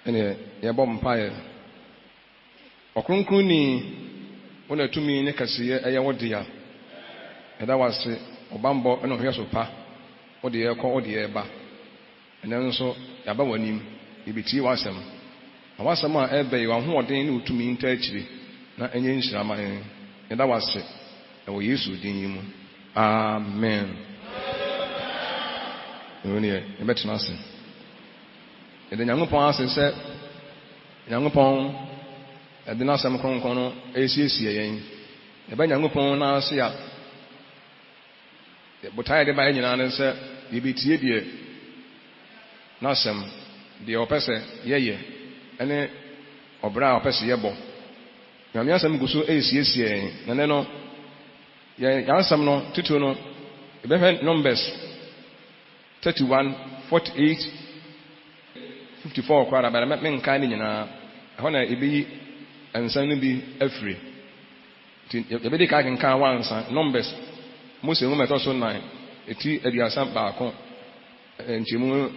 ene ye bom pae okronkron ni wona tumi ne kasiye eye wodia eda wase obambo ene ohwe so pa wode ye kɔ wode ye ba ene nso yaba wanim ibiti wasem awasem a ebe wa ho oden ne utumi nta akiri na enye nhyirama eda wase ewo Yesu din yi mu amen Oniye ebetena ase ede Nyankopɔn ase sɛ Nyankopɔn ede na asɛm kronkron no esiesie yɛn ebe Nyankopɔn na ase a botae de ba nyina ne sɛ yebetie die na asɛm de opɛsɛ yɛyɛ ene obra opɛsɛ yɛbɔ Nyame asɛm guso esiesie yɛn na ne no yɛn asɛm no tito no ebɛhwɛ Numbers 31, 48, 54 kwara bara menka ni nyina ho na ebi ensan no bi afiri ebedi ka kenka wansa Numbers Mose mu meto so 9 eti aduasa baako nchemu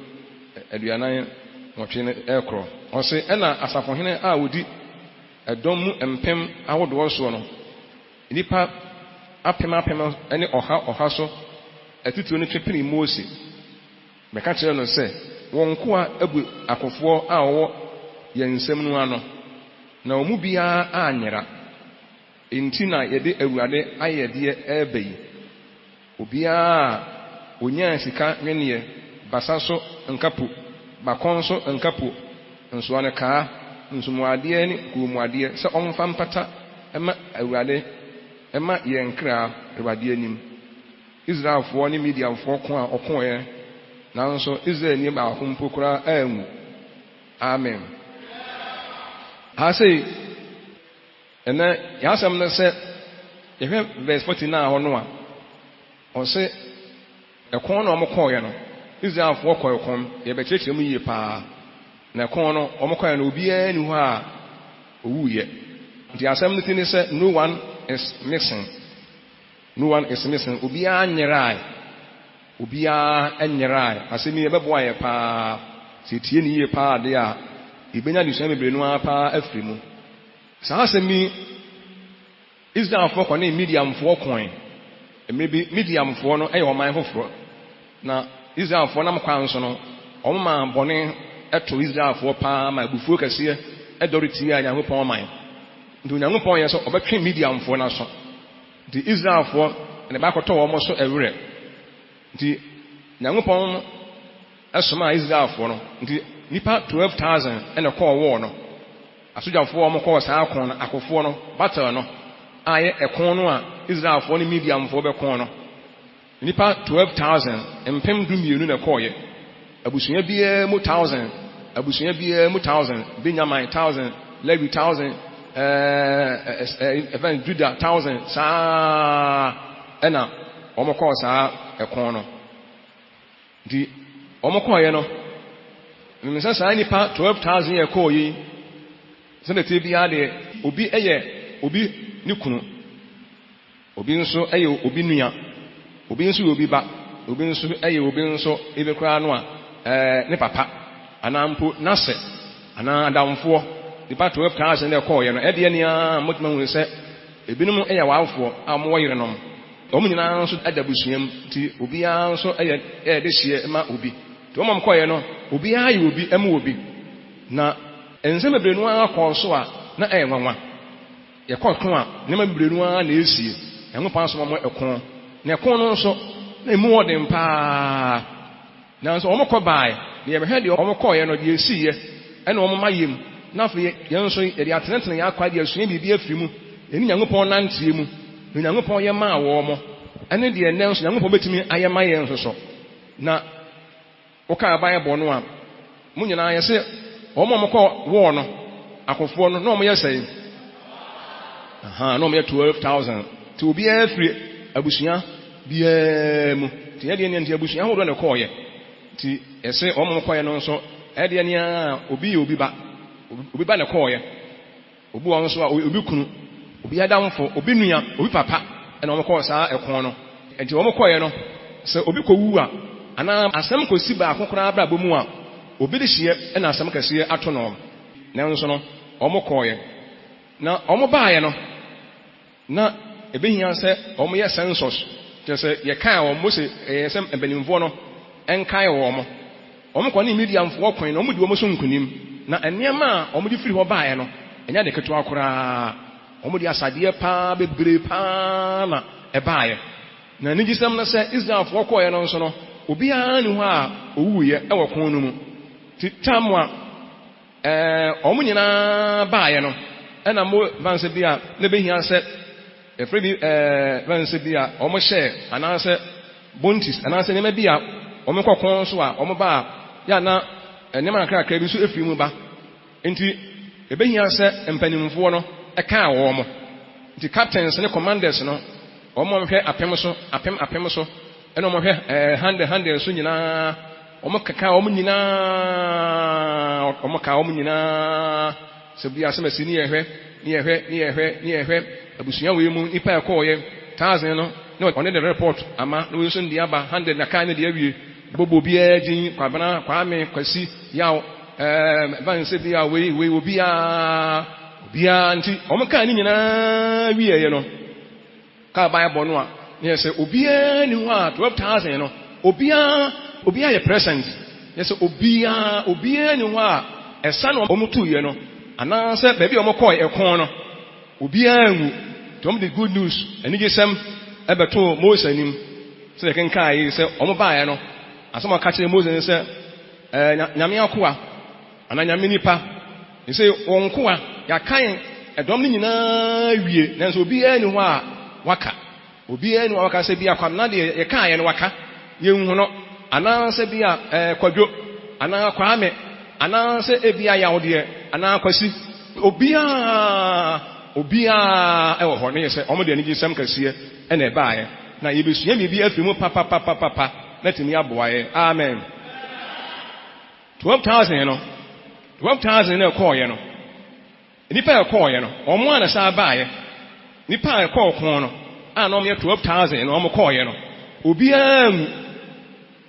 aduanan wɔtwe ne ekro ɔse ɛna asafohene a wodi ɛdɔm mu empem ahodoɔ so no nipa apem ɛne ɔha so atituo no twepini Mose meka kyerɛ no sɛ wɔn ko a abu akofoɔ a wɔwɔ yɛn nsɛm no ano na wɔn mu biara anyera enti na yɛde Awurade ayɛdeɛ ɛbɛ yi obiara onyaa sika nweneɛ basa so nkapo bakɔn so nkapo nso ane kaa nsomuadeɛ ne kuumuadeɛ sɛ ɔmfa mpata ɛma Awurade ɛma yɛn kra Awurade anim Israelfoɔ ne Midianfoɔ ko a ɔkoɛ nanso Israel ni ba hompo kura anwu amen ha sei ena yasam na sɛ yɛhwɛ verse 49 hɔ no a ɔsɛ ɛkɔn na ɔmokɔɛ no Israelfoɔ kɔɛ kɔn yɛbɛkyerɛkyerɛ mu yie paa na ɛkɔn no ɔmokɔɛ no obiara ni hɔ a owuyɛ nti asɛm no ti ne sɛ no one is missing obiara nyerae obiara enyerae asɛm yɛ bɛboa yɛ paa sɛ tie ne yie paa de a ibenya ne sua bebre no a paa afiri mu saa asɛm yi Israelfoɔ kɔ ne Midianfoɔ kɔn emebi Midianfoɔ no ɛyɛ ɔman foforɔ na Israelfoɔ nam kwan so no ɔmo ma bɔne ɛto Israelfoɔ paa ma abufuo kɛseɛ ɛdɔre tie a Nyankopɔn ɔman nti Nyankopɔn yɛ so ɔbɛtwe Midianfoɔ na so nti Israelfoɔ ne ba kɔtɔ wɔn so ɛwerɛ nti Nyankopɔn asoma Israelfoɔ no nti nipa 12,000 ɛna kɔɔ wɔɔ no asogyafoɔ wɔn kɔɔ saa akɔn no akofoɔ no battle no ayɛ ɛkɔn no a Israelfoɔ ne Midianfoɔ bɛkɔn no nipa 12,000 mpem 12 na kɔɔyɛ abusua biara mu 1,000 abusua biara mu 1,000 Benjamin 1,000 Levi 1,000 even Judah 1,000 saa ɛna wɔn kɔɔ saa ɛkɔn no nti wɔn kɔɔyɛ no mmisa saa nipa 12,000 yɛ kɔɔyɛ sɛnɛ te biara deɛ obi ɛyɛ obi ne kunu obi nso ɛyɛ obi nua obi nso yɛ obi ba obi nso ɛyɛ obi nso ebe koraa no a ne papa anaa mpo n'asɛ anaa adamfoɔ nipa 12,000 yɛ kɔɔyɛ no ɛdeɛ nea motuma hu sɛ ebinom ɛyɛ waafoɔ a wɔwɔ yerenom wɔn nyinaa nso ada busuam nti obiara nso ɛyɛ de hyia ma obi nti wɔn kɔɔyɛ no obiara yɛ obi ɛma obi na nsɛm bebree no akɔ so a na ɛyɛ nwanwa yɛkɔ ko a nneɛma bebree no na esie ɛho pa so wɔn ɛko na ɛko no nso na emu wɔ den paa nanso wɔn kɔ baae na yɛbɛhwɛ deɛ wɔn kɔɔyɛ no deɛ esiiɛ ɛna wɔn ma yam na afei yɛn nso yɛde atenetene yɛ akɔ deɛ esua biribi afiri mu ɛni Nyankopɔn nanteɛ mu na Nyankopɔn yɛ maa wɔn mo ɛne deɛ nɛ nso Nyankopɔn betumi ayɛ ma yɛn nso so na wɔka aban bɔ no a mo nyinaa yɛ sɛ wɔn kɔ wɔɔ no akofoɔ no na wɔn yɛ sɛɛ na wɔn yɛ 12,000 te obiara firi abusua biara mu te yɛdeɛ ne nti abusua ahodoɔ na kɔɔyɛ nti ɛsɛ wɔn kɔɔyɛ no nso ɛdeɛ nea obi yɛ obi ba na kɔɔyɛ obi wɔn nso a obi kunu obi adamfo obi nua obi papa ɛna wɔn kɔɔ saa ɛkɔn no nti wɔn kɔɔyɛ no sɛ obi kɔwu a anaa asɛm kɔsi baako koraa abra bɔ mu a obi de hye na asam kase ato no na nso no omo koye na omo baaye no na ebehia se omo ye census se ye kan o mo se yesem ebenimfo no enkan wo mo omo kɔ ne media mfo kwan no omo di omo so nkunim na enema omo di firi ho baaye no enya de keto akora omo di asade pa bebre pa na ebaaye na ni gisam na se Israel fo kɔye no nso no obi a ne ho a owuye e wɔ kon no mu ti tamwa omo nyina baaye no ena mo vanse bia ne behia se efre bi vanse bia omo hye anase bontis anase ne ma bia omo kokon so a omo ba ya na ne ma krakra bi so efiri mu ba enti ebehia se empanimfo no eka wo mo enti captains ne commanders no omo hwɛ apem so ena omo hwɛ hand so nyina omo kaka omo nyina se bia se masini ye hwɛ abusua we mu ipa ekɔɔye 1000 no ne on the report ama no we so ndi aba 100 na kan ne de awie bobo bia din kwabana kwame kwasi yaw banse bia we obia nti omo kan ni nyina wie ye no ka bible no a ne se obia ni ho a 12000 no obia ye present ne se obia ni ho a esa no omo tu ye no ana se ba bi omo kɔɔ ekon no obia ngu tom the good news eni gisem ebeto Moses anim se ken kai se omo baaye no asoma ka kire Moses se nyame akoa ana nyame nipa se onkoa ya kan edom ni nyina wie nanso obia ni ho a waka obia ni waka se bia kwam na de ye kan ye no waka ye hu no ana se bia kwadwo ana kwame ana se ebia yawde ana kwasi obia ewo ho ne yese omo de ni gisem kase ene baaye na yebesua bibi afiri mu papa na timi aboaye amen 12000 no 12000 na kɔɔye no nipa kɔɔye no omo ana sa baaye nipa kɔɔkon no ana omo ye 12000 no omo kɔɔye no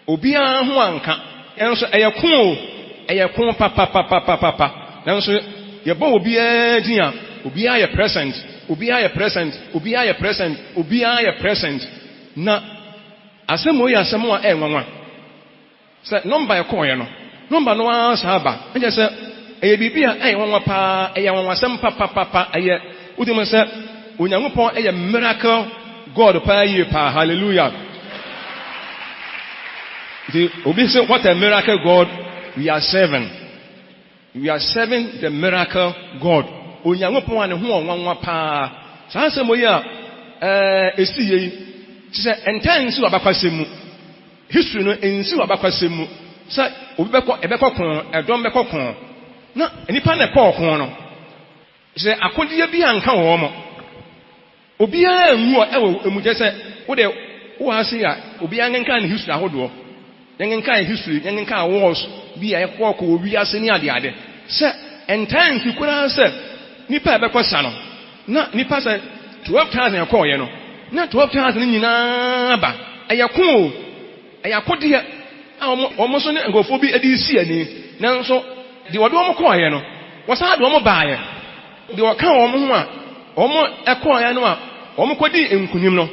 obia ho anka enso ɛyɛ papa nanso yɛbɔ obia din a obia yɛ present na asɛm o yɛ asɛm a ɛnwanwa sɛ number ɛkɔɔyɛ no number no asaba ɛnyɛ sɛ ɛyɛ bibia ɛnwanwa pa ɛyɛ nwanwasɛm papa ɛyɛ udim sɛ Onyankopɔn ɛyɛ miracle God pa yie pa hallelujah the obi say what a miracle God we are serving the miracle God Onyankopɔn ane ho onwanwa pa saa sɛ moyi a esiye ti sɛ entansi wabakwasem mu history no ensi wabakwasem mu sɛ obi ebekɔ kon edom bekɔ kon na nipa na kɔ kon no sɛ akodiye bi anka wo mo obi a nwu ɛwɔ emugye sɛ wo de wo ase a obi angenka ne history ahodoɔ yengenka history yengenka wars bi a ɛkɔ kɔ obi ase ne ade sɛ entansi kura sɛ nipa ebekɔ sa no na nipa sɛ 12000 kɔɔye no na 12000 nyinaa ba ɛyɛ akodiye a ɔmo so ne ngofo bi edi si ani nanso de wɔde ɔmo kɔɔye no wɔsa de ɔmo baaye de wɔka ɔmo ho a ɔmo ɛkɔɔye no a ɔmo kɔdi nkunim no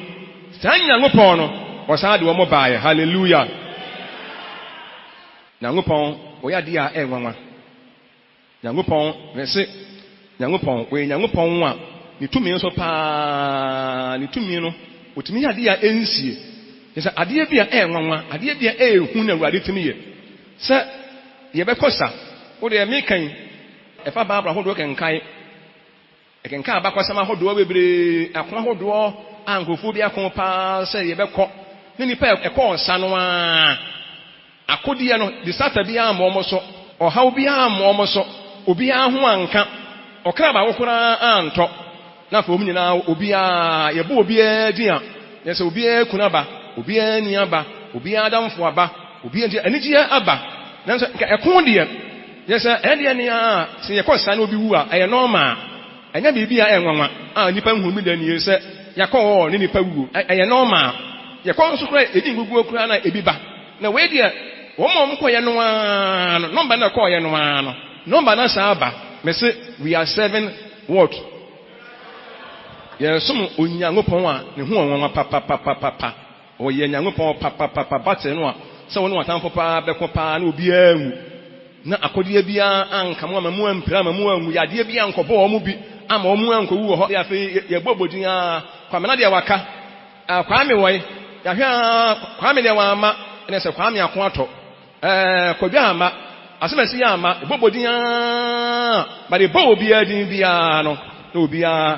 saa Nyankopɔn no wɔsa de ɔmo baaye hallelujah Nyankopɔn ɔyɛ ade a ɛnwanwa Nyankopɔn wese Nyankopɔn we Nyankopɔn a ne tumi nso pa ne tumi no otumi yɛ ade a ensie sɛ ade bi a ɛnwanwa ade bi a ɛhu na Awurade tumi yɛ sɛ yɛbɛkɔsa wo de mekan ɛfa Bible ahodoɔ kenkan ɛkenkan abakɔsɛm ahodoɔ bebree akon ahodoɔ ankofo bi akon pa sɛ yɛbɛkɔ ne nipa ɛkɔ nsa no a akodiɛ no de sata bi a mo so ɔhaw bi a mo so obi a ho anka ɔkra ba wokora antɔ na fa omu nyina obi a yɛbɔ obi a din a yɛsɛ obi a kuna ba obi a ni aba obi a damfo aba obi a anigye aba nanso ɛkon deɛ yɛsɛ ɛdeɛ ne a sɛ yɛkɔ sa na obi wu a ɛyɛ normal ɛnya biribi a ɛnwanwa a nipa hu mi da nie sɛ yakɔ ne nipa wu ɛyɛ normal yɛkɔ nso kora edi gugu okura na ebi ba na we deɛ Woman call no number na call no number na saba. Me say we are 7 what? Yeah, some Unyangopon ne ho won papa. O ye Nyangopon papa bate no a se won watan papa be kopa na obi awu. Na akode bia anka mo amamu ampira amamu anwu yade bia ankobo o mu bi ama o mu ankowu ho ya fe ye gbobodin a kwamena de waka kwame woi ya hwa kwame de wa ama ene se kwame akon ato kodwa ama asemasi ya ama gbobodin a ba de bo obi adin bia no na obi a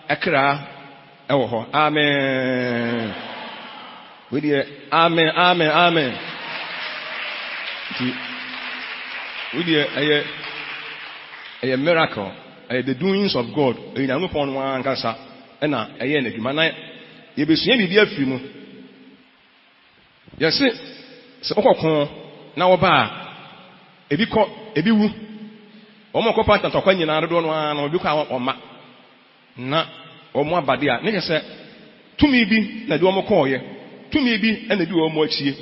ekra ewo ho amen we dey amen we dey a miracle, the doings of God. In a upon one cassa, and a yen, if you man, you be seeing the film. Yes, so now bar a big woo. Omo copata to when you are don't want or look out on ma na or more badia. Nigga said, to me be the duomo call ye, to me be and the duo more cheer.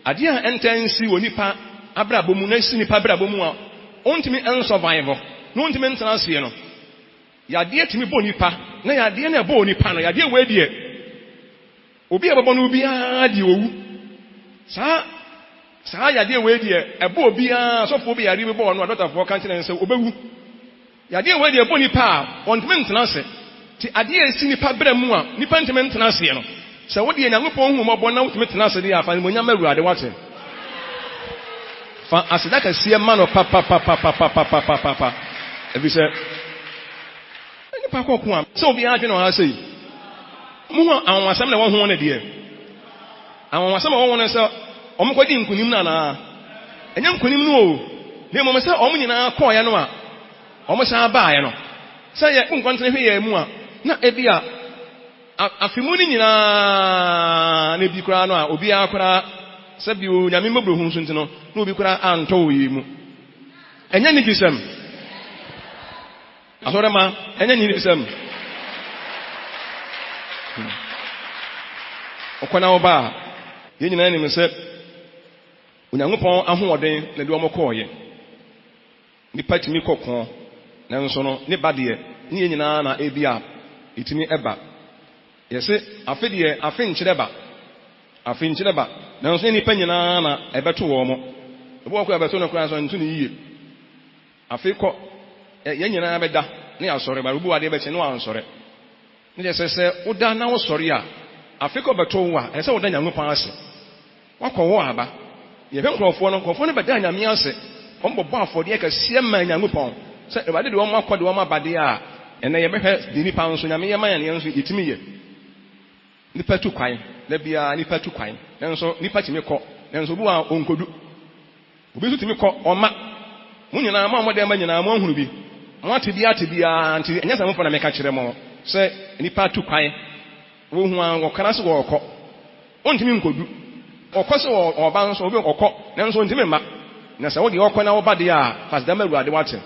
A dear enter see when you pa abrabomu na sini pa abrabomu a ontimi en survival no ontimi ntanase no ya de timi bo nipa na ya de na bo nipa no ya de we de obi ababo no obi a de owu sa ya de we de ebo obi a sofo obi ya ri bo no adota fo kan tene nse obewu ya de we de bo nipa ontimi ntanase ti ade esi nipa bramu a nipa ntimi ntanase no se wo de Nyankopɔn hu mo bo na ontimi ntanase de afa mo nyama awurade wate fa asidaka sie man of papa ebi say any pa ko am so bi adwe no ha sei mu awon asem na won ho na de awon asem won ho say omo kwadi nkunim na enya nkunim no o ne mo say omo nyina ko ya no a omo sa ba ya no say ye nkwantene hwe ya mu a na ebi a afimu ni nyina na bi kura no a obi akura sabi o nyame mabrohu so ntino na obi kura anto yi mu enya ni gisem ahora ma enya ni gisem okona oba ye nyina ni me se Onyankopɔn ahoɔden na de ɔmo kɔɔye ni patimi kɔkɔn na nso no ne bade ne ye nyina na ebia itimi eba yese afedie afenkyere ba na nso ni panyina na ebeto wo mo ebo ko ebeto no kura so ntu ni yiye afekɔ ye nyina beda ne asɔre ba rubu ade beche no ansɔre ne je sese oda na wo sɔre a afekɔ beto wo a ese oda Nyankopɔn ase wakɔ wo aba ye hwe nkrɔfo no beda Nyame ase ombɔbɔ afɔde ka sie ma Nyankopɔn se ebade de wo makɔ de wo mabade a ene ye behwe de nipa nso Nyame ye ma ya ne nso yetimi ye nipa tu kwan na bia nipa tu kwan nanso nipa timi kɔ nanso bu a onkodu obi so timi kɔ ɔma mu nyina ma mo de ma nyina mo ahunu bi mo ate bia anti enya samfo na meka kyerɛ mo sɛ nipa tu kwan wo hu an ɔkara so wɔkɔ ontimi nkodu ɔkɔ so ɔba nso obi ɔkɔ nanso ontimi ma na sɛ wo de ɔkɔ na wo ba de a fas dama awurade wate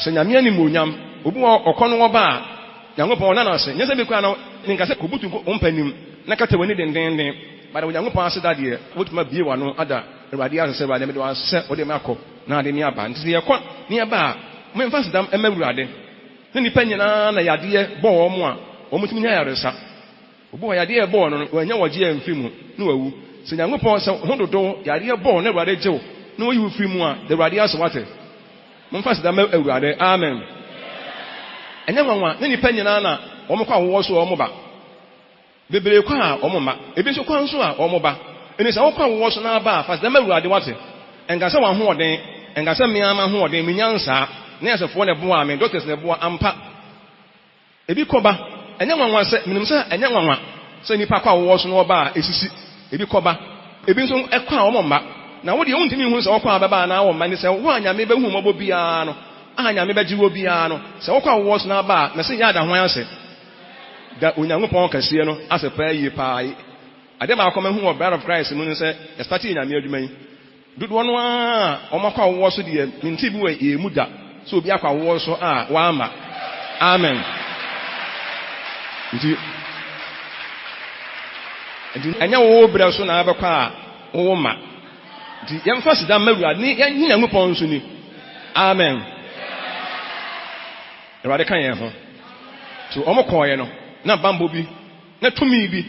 sɛ Nyame ani monyam obi ɔkɔ no wo ba a Nyankopɔn na na sɛ nyɛ sɛ bi kwa na ninka sɛ kobutu ompanim na kata wani dendenden bada Onyankopɔn ase da de wotuma bie wa no ada awurade asɛ awurade me de asɛ wo de me akɔ na ade me aba nti ye kɔ ne aba a me mfa sedam ema awurade ne nipa nyina na yade bɔ wo mo a wo mutumi nya yaresa obi wa yade bɔ no wanya wɔgye amfi mu na wawu sɛ Nyankopɔn sɛ ho dodo yade bɔ na awurade gyew na wo yi fi mu a de awurade asɛ wate mo mfa sedam awurade amen enya nwanwa ne nipa nyina na wo mo kwa wo so wo mo ba bebere kwa a omo ma ebi so kwa nso a omo ba eni sɛ wo kwa wo so na ba fa dama awurade wate enga sɛ wa hoɔden enga sɛ miama hoɔden minyansa ne asefo ne bo a me doctors ne bo ampa ebi kɔba enya nwanwa sɛ minim sɛ enya nwanwa sɛ nipa kwa wo so no ba esisi ebi kɔba ebi nso ɛkwa a omo ma na wo de wontimi hu sɛ wo kwa baba na wo ma ne sɛ wo anyame behu mɔbɔ bia no anyame bejiwo bia no sɛ wo kwa wo so na ba na sɛ ya da ho ase da Onyankopɔn kase no asepa yi pa ade ma akɔma hu wɔ bride of Christ mu ne sɛ estati Nyame adwuma yi dodo no a ɔmakɔ wo so de minti bi wɔ emu da so obi akɔ wo so a wa ama amen nti anya wo brɛ so na abɛkɔ a wo ma di yɛmfa sida mawura ne yɛnyi Nyankopɔn nso ni amen Awurade ka yɛn ho to ɔmo kɔɔyɛ no na bambo bi na tumi bi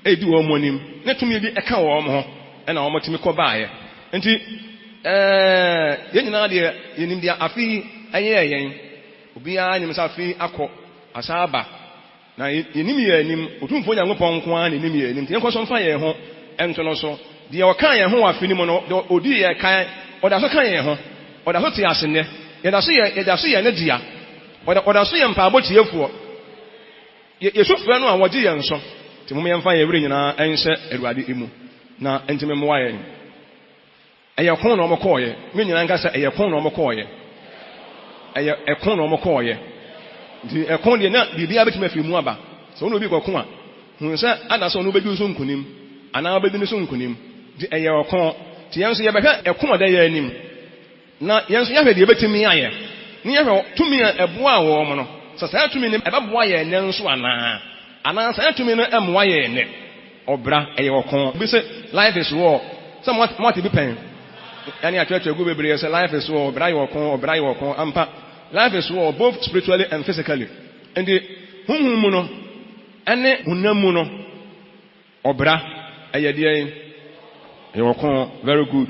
edi wɔn monim na tumi bi ɛka wɔn ho ɛna wɔn tumi kɔ baayɛ nti yɛn nyinaa deɛ yɛnim deɛ afi ɛyɛ yɛn obiara nim sɛ afi akɔ asaba na yɛnim yɛn anim otumfo Nyankopɔn nko ara na yɛnim yɛn anim yɛn kɔ so mfa yɛn ho ɛnto no so deɛ ɔka yɛn ho afi nim no odi yɛ kan ɔda so ka yɛn ho ɔda so te ase nɛ yɛda so yɛ ne dia ɔda so yɛ mpaabɔ tiefoɔ yɛsufrɛ no a wɔgye yɛn so nti mom yɛmfa yɛn were nyinaa ɛnhyɛ Awurade mu na ntimi mmoa yɛn ɛyɛ kon na ɔmo kɔɔyɛ me nyinaa nka sɛ ɛyɛ kon na ɔmo kɔɔyɛ ɛyɛ ɛkon na ɔmo kɔɔyɛ nti ɛkon deɛ na biribiara bɛtumi afiri mu aba sɛ ɔno obi kɔko a hu sɛ ada sɛ ɔno bɛdi so nkonim anaa bɛdi ne so nkonim nti ɛyɛ ɔkon nti yɛn nso yɛbɛhwɛ ɛkon a ɛda yɛ anim na yɛn nso yɛhwɛ deɛ yɛbɛtumi ayɛ ne yɛhwɛ tumi a ɛboa wɔn no sɛ saa tumi no ɛbɛboa yɛn nɛ nso anaa saa tumi no ɛmmoa yɛn nɛ ɔbra ɛyɛ ɔkon bi sɛ life is war sɛ mo ate bi pɛn yani atwetwe gu bebree sɛ life is war ɔbra yɛ ɔkon ampa life is war both spiritually and physically and the honhom mu no ɛne honam mu no ɔbra ɛyɛ deɛ ɛyɛ ɔkon very good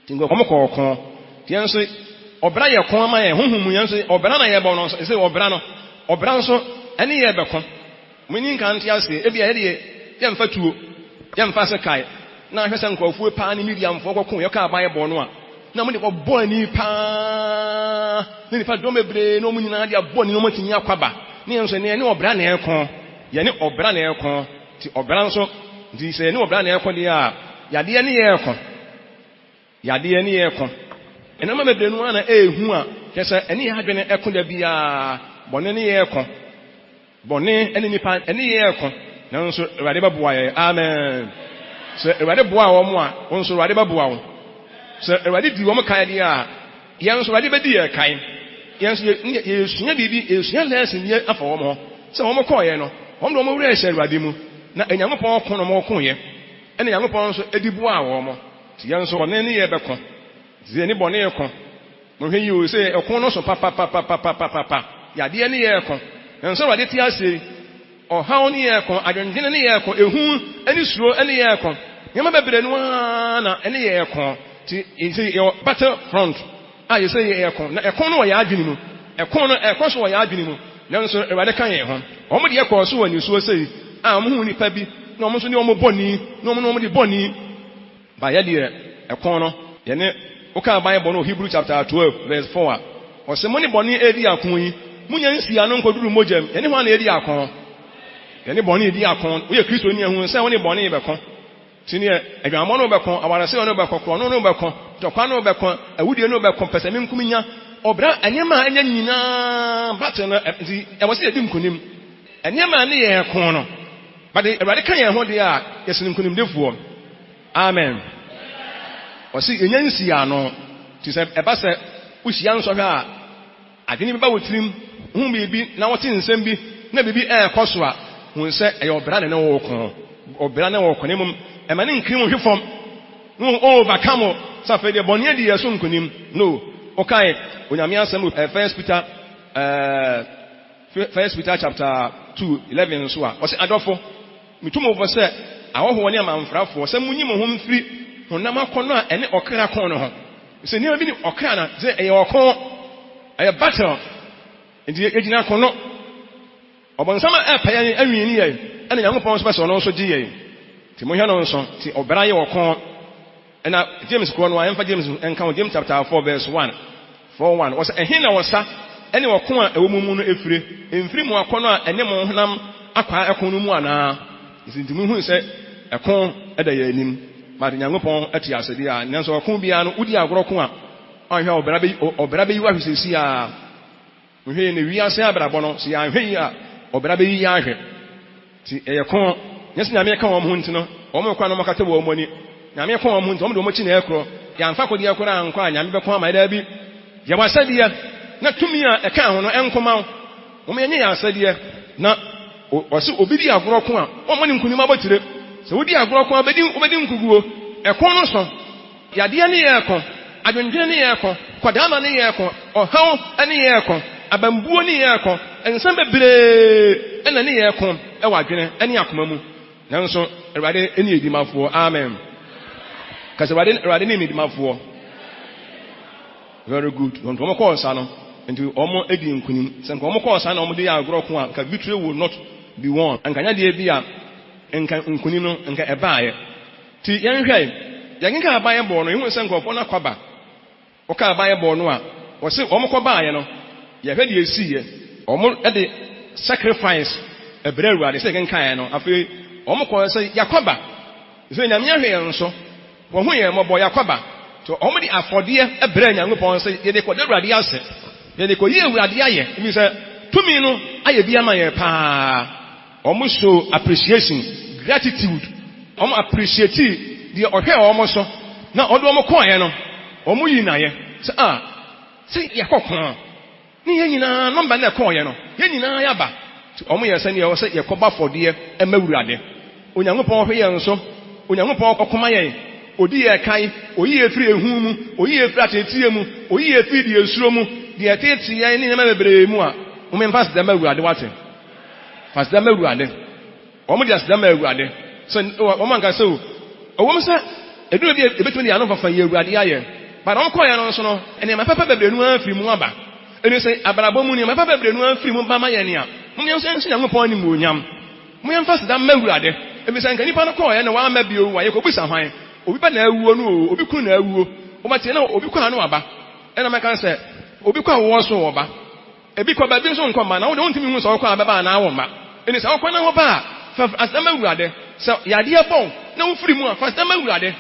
tingo ɔmo kɔ ɔkon tiɛn so ɔbra yɛ kon ama yɛ honhom mu yɛn so ɔbra na yɛ bɔ no sɛ ɔbra nso ɛne yɛ bɛko muni nkan te ase ebi yɛ de yɛmfa tuo yɛmfa sɛ kae na hwɛ sɛ nkɔfuo paa ne mediamfoɔ kɔko yɛka abayɛ bɔ no a na mo de bɔ ani paa ne nipa dɔm bebree na ɔmo nyinaa de abɔ ne ɔmo tinyi akwaba ne yɛn nso ne ɔbra na ɛko yɛne ɔbra na ɛko ti ɔbra nso nti sɛ ne ɔbra na ɛko de a yadeɛ ne yɛ ɛko ɛnama bebree no ana ehu a kyɛ sɛ ɛne yɛ adwene ɛko da biara bɔne ne yɛ ɛko bɔne ɛne nipa ɛne yɛ ɛko nanso Awurade bɛboa yɛ amen sɛ Awurade boa wɔn a wɔn nso Awurade bɛboa wɔn sɛ Awurade di wɔn kan deɛ a yɛn nso Awurade bɛdi yɛ kan yɛn nso yɛsua biribi yɛsua lesson yɛ afa wɔn ho sɛ wɔn kɔɔ yɛ no wɔn de wɔn wura ɛhyɛ Awurade mu na Nyankopɔn ko na wɔn ko yɛ ɛna Nyankopɔn nso edi boa wɔn mo ti yɛn nso bɔne ne yɛ bɛko zie ne bɔne yɛ ko mo hwɛ yi o sɛ ɛko no so papapapapapapa yadeɛ ne yɛ ko yɛn nso Awurade ti ase ɔhaw ne yɛ ko adwendwene ne yɛ ko ehu ɛne suro ɛne yɛ ko nyɛma bebree no na ɛne yɛ ko ti yɛ battle front a yɛ sɛ yɛ ko na ɛko no wɔ yɛ adwene mu ɛko no ɛkɔ so wɔ yɛ adwene mu nanso Awurade ka yɛn ho wɔn de yɛ kɔ so wɔ nisuo sɛ a wɔn hu nipa bi na wɔn nso ne wɔn bɔni na wɔn de bɔni ba yɛ deɛ ɛko no yɛne woka Bible no Hebrew chapter 12 verse 4 a ɔsɛ mo ne bɔne edi ako yi munya nsia no nkɔduru mogyam yɛne ho na edi ako yɛne bɔne edi ako woyɛ Kristo ni ehu sɛ wɔne bɔne bɛko tini adwamɔ no bɛko awarase no bɛko korɔ no bɛko tɔkwa no bɛko awudie no bɛko pɛsɛme nkuminya ɔbra anyama anya nyinaa battle no nti ɛwɔ sɛ yɛdi nkonim anyama ne yɛ ko no but Awurade ka yɛn ho de a yɛsɛ nkonimdefoɔ amen ɔsi enya nsia no ti sɛ ɛba sɛ uhyia nsɔhwɛ a adwene bi ba wotirim hu biribi na wɔte nsɛm bi na biribi ɛkɔ so a hu sɛ ɛyɛ ɔbra ne wɔ ko ɔbra ne wɔ ko ne mum ɛma ne nkiri mu hwe fam no overcome safɛ deɛ bɔne adi yɛ so nkonim no okay onyame asɛm First Peter chapter 2:11 so a ɔsɛ adɔfo mitumo fo sɛ awɔho ne amanfrafo sɛ munyi mo ho mfiri honam akɔno a ɛne ɔkra kɔn no ho sɛ nneɛma bi ne ɔkra na sɛ ɛyɛ ɔkɔn ɛyɛ battle nti yɛgyina kɔno ɔbɔnsam a ɛpɛyɛ anwiini yɛ ɛna Nyankopɔn nso bɛsɛ ɔno nso gye yɛ nti mohwɛ no nso nti ɔbra yɛ ɔkɔn ɛna James kɔ no a ɛmfa James ɛnka wɔ James chapter 4 verse 1:4:1 wɔsɛ ɛhe na wɔsa ɛne ɔko a ɛwɔ mu no efire emfiri mu akɔno a ɛne mo honam akwa ɛko no mu anaa nti mu hu sɛ ɛko ɛda yɛ anim ma de Nyankopɔn ɛte asɛde a nanso ɔko bia no wodi agorɔ ko a ɔhwɛ ɔbra bɛyi wa hwesesi a nhwɛ ne wiase abrabɔ no sɛ yɛahwɛ yi a ɔbra bɛyi yɛ ahwɛ ti ɛyɛ ko nyɛsɛ nyame ka wɔn ho nti no wɔn kɔ no mɔkata wɔ wɔn ani nyame ka wɔn ho nti wɔn de wɔn akyi na ɛkorɔ yɛamfa kɔdi ɛkorɔ ankɔ a nyame bɛkɔ ama ɛda bi yɛwɔ asɛdeɛ na tumi a ɛka ho no ɛnkɔma wɔn yɛnyɛ yɛ asɛdeɛ na ɔsɛ obi di agorɔ ko a wɔn ne nkunim abɔtire sɛ wodi agorɔ ko a wobɛdi nkuguo ɛko no so Yadeɛ ne yɛ ko, adwendwen ne yɛ ko, kwadama ne yɛ ko, ɔhaw ne yɛ ko, abambuo ne yɛ ko, ensam bebree ɛna ne yɛ ko ɛwɔ adwene ɛne akoma mu. Nanso Awurade ɛne edimafoɔ. Amen. Kasa Awurade ne edimafoɔ. Very good. Don't come call sano into omo edi nkunim. Sen come call sano omo de agro ko a ka victory will not be won. Anka nya de bia enka nkunim no enka ebaaye. Ti yenhwɛ yenka abaaye bɔ no ehun sen nkɔfo na kwaba. Oka abaaye bɔ no a wo se omo kɔbaaye no ye hwɛ de esiye. Omo de sacrifice ebre Awurade se kenkan no afei omo kɔ se yakwaba. Se nyame ahwɛ yɛn so. Wo hu yɛn mɔbɔ yakwaba. So omo di afɔdeɛ ebre Nyankopɔn se ye de kɔ de Awurade ase. Ye de kɔ yi Awurade ayɛ. Imi se tumi no ayɛ bi ama yɛ paa. Omo show appreciation, gratitude. Omo appreciate the ɔhwɛ omo so. Na ɔdo omo kɔ yɛ no. Omo yi na yɛ. Se yakɔkɔ. Ni yɛ nyina number na kɔ yɛ no. Yɛ nyina yaba. Omo yɛ se ne yɛ se yɛ kɔba afɔdeɛ ema Awurade. Onyankopɔn hwɛ yɛn so. Onyankopɔn ɔkɔma yɛn. Odi ye kai, oyi efiri ehu mu, oyi efiri atetie mu, oyi efiri die esuro mu, die tete ye ni nyama bebree mu a, wo me pass dem Awurade wate. Pass dem Awurade. Omo dia dem Awurade. So omo anka so, owo msa eduro bi ebetumi dia no fafa ye Awurade aye. Ba na onko ye no so no, ene ma papa bebree nu afiri mu aba. Ene se abrabo mu ni ma papa bebree nu afiri mu ba ma ye ne a. Mo nyen so ensi Nyankopɔn ni mu onyam. Mo yen pass dem Awurade. Ebi se nka nipa no ko ye ne wa ma bio wa ye ko bisa hwan. Obi ba na awuo no obi kunu na awuo o ma tie na obi kwa no aba ena meka se obi kwa wo so wo ba ebi kwa ba bi so nkɔ ma na wo de wontimi hu so kwa ba ba na wo ma eni sa wo na ho ba fa asama Awurade se yade abon na wo firi mu a fa asama Awurade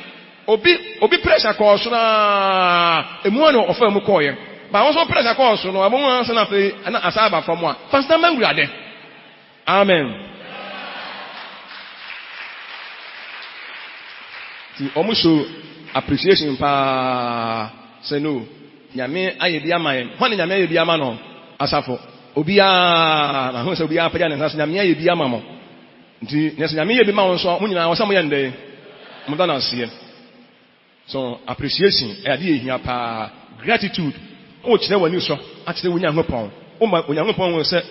obi pressure kɔ so na emu ano ofa mu kɔ ye ba wo so pressure kɔ so no abo hu so na fe na asaba fa mu a fa asama Awurade. Amen. Omo show appreciation pa say no nyame aye bi ama yen ho ne nyame aye bi ama no asafo obia na ho say obia paja ne nsa nyame aye bi ama mo nti ne say nyame aye bi ma won so mo nyina wo sam ye ndey mo da na se so appreciation e ade ehia pa gratitude o kire wani so a kire wonya Nyankopɔn o ma Onyankopɔn won say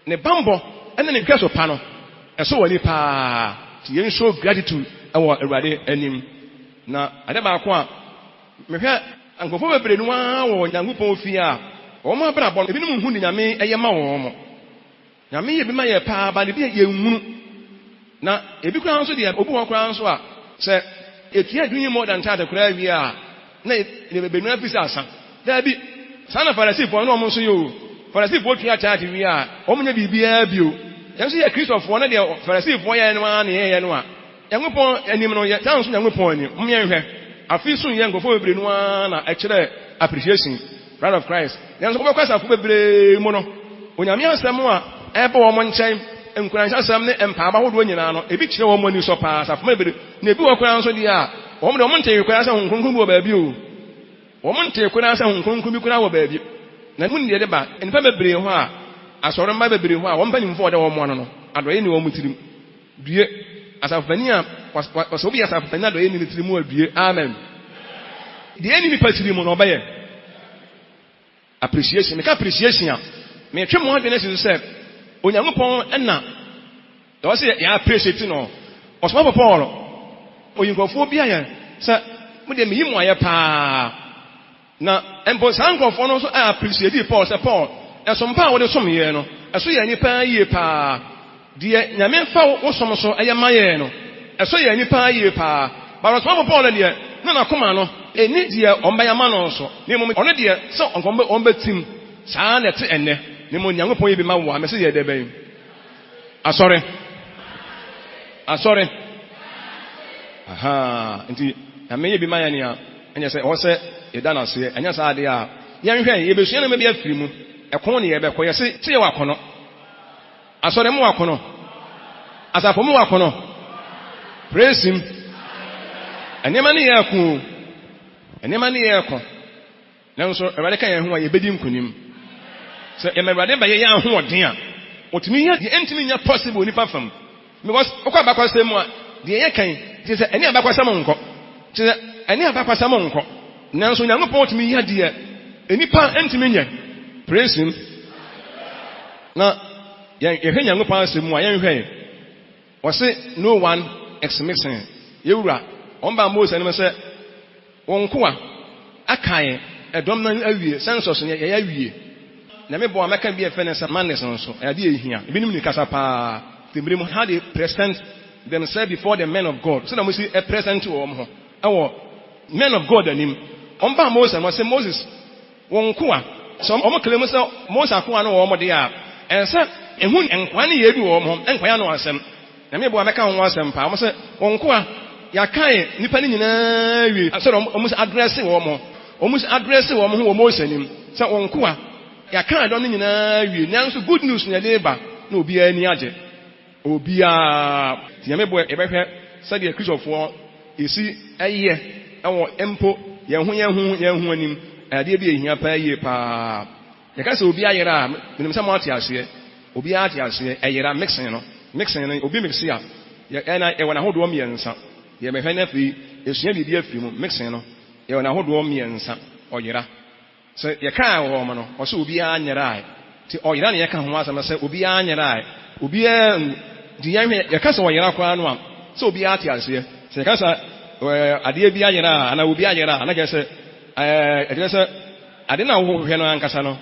ne bambo ene ne hweso pa no eso wani pa ti yen show gratitude ewo Awurade anim na ade ba ko a mehwɛ ankofo bebre no wo Nyankopɔn fi a wo ma bra bɔ ebi no hu ni nyame eye ma wo mo nyame ye bi ma ye pa ba ne bi ye nwunu na ebi kura nso de obi ho kura nso a sɛ etia dunyi more than that kura wi a na ne bebre no afisi asa da bi sana Farisifo no mo nso yo Farisifo tua charge wi a wo mo nya bibia bio yanso ye Kristofo na de Farisifo ye no a ne ye no a Nyankopɔn anim no ye tanso Nyankopɔn anim mmehwɛ afi so ye ngofo bebre no na ɛkyerɛ appreciation bride of Christ yanso ko bekwasa fo bebre mu no onyame asɛm a ɛbɔ wo mo nkyɛn enkuranhyɛ asɛm ne empa ba hodo nyina no ebi kyerɛ wo mo ani so pa asafo bebre na ebi wo kora nso di a wo mo de wo nte kora sɛ honkonkon bi wo baabi o wo mo nte kora sɛ honkonkon bi kora wo baabi na mu ne de ba enfa bebre ho a asɔre mba bebre ho a wo mpanimfo ɔde wo mo no adɔye ne wo mutirim due asafani a waso bi asafani adɔye ne tirimu adue. Amen. De eni ni patirimu no ɔbɛyɛ appreciation me ka appreciation a me twɛ mo adwene sɛ sɛ Onyankopɔn ɛna dɔ sɛ ya appreciate no ɔsoma Paul oyinkɔfo bi ayɛ sɛ mo de me yi mo ayɛ paa na empo sankɔfo no so appreciate Paul sɛ Paul ɛsompa a wo de som yɛ no ɛso yɛ nipa yie paa de nyame fa wo som so ɛyɛ mayɛ no ɛso yɛ nipa yie paa ba ɔsoma Paul deɛ na koma no eni deɛ ɔmbɛyama no so ne mo ɔno deɛ sɛ ɔmbɛtim saa na te enne ne mo Nyankopɔn yi bi ma wo a me se yɛ de bɛn asɔre aha nti na me yɛ bi ma yɛ ne a ɛnyɛ sɛ ɔwɔ sɛ yɛda na se ɛnyɛ saa de a yɛnhwɛ yɛbɛsua na me bi afiri mu ɛkɔn ne yɛbɛkɔ yɛ se te yɛ wakɔnɔ asɔre mu wakɔnɔ asafo mu wakɔnɔ praise him enema ne yɛ ko enema ne yɛ ko nanso Awurade ka yɛn ho a yɛbɛdi nkunim sɛ Awurade ba yɛ ahoɔden a otumi yɛ de entimi nya possible nipa fam because okɔ abakwasɛm mu a de yɛ kan te sɛ ɛne abakwasɛm nkɔ te sɛ ɛne apapa sam nko nanso Nyankopɔn tumi yɛ de enipa ntumi nyɛ praise him na yɛhwɛ Nyankopɔn asɛm mu a yɛnhwɛ wɔse no one is missing yɛwura ɔmba Mose ne sɛ wɔnko a akae ɛdɔm na awie census ne yɛyɛ awie na mebɔ amaka bi ɛfɛ ne sɛ madness nso ɛde ehia ebinim ni kasa paa temirim how they present themselves before the men of God so na mo si present wɔn ho ɛwɔ men of God anim ɔmba Mose no sɛ Moses wɔnko a so ɔmo claim sɛ Mose ako no wɔn de a ɛnsɛ ehu nkwa ne yɛdu wɔn ho nkwa no asɛm na mebɔ amaka ho asɛm paa ɔmo sɛ wɔnko a yɛakae nipa ne nyinaa wie sɛ ɔmo sɛ address wɔn ho ɔmo sɛ address wɔn ho wɔ Mose anim sɛ wɔnko a yɛakae dɔm ne nyinaa wie nanso good news ne yɛde ba na obiara ani agye obiara yɛmebɔ yɛbɛhwɛ sɛdeɛ Kristofoɔ esi ɛyɛ ɛwɔ empo yɛn ho anim adeɛ bi ehia paa yie paa yɛka sɛ obiara yɛra a menim sɛ mo ate aseɛ obiara ate aseɛ ɛyɛra mixing no obi mixi a ɛna ɛwɔ n'ahodoɔ mmiɛnsa yɛbɛhwɛ na afei esua biribi afiri mu mixing no yɛwɔ n'ahodoɔ mmiɛnsa ɔyera sɛ yɛka wɔ mo no ɔsɛ obiara nyera ti ɔyera ne yɛka ho asɛm sɛ obiara nyera obiara di yɛhwɛ yɛka sɛ ɔyera koraa no a sɛ obiara ate aseɛ sɛ yɛka sɛ adeɛ bi ayera ana obi ayera ana kyerɛ sɛ ɛkyerɛ sɛ ade na wohwɛ no ankasa no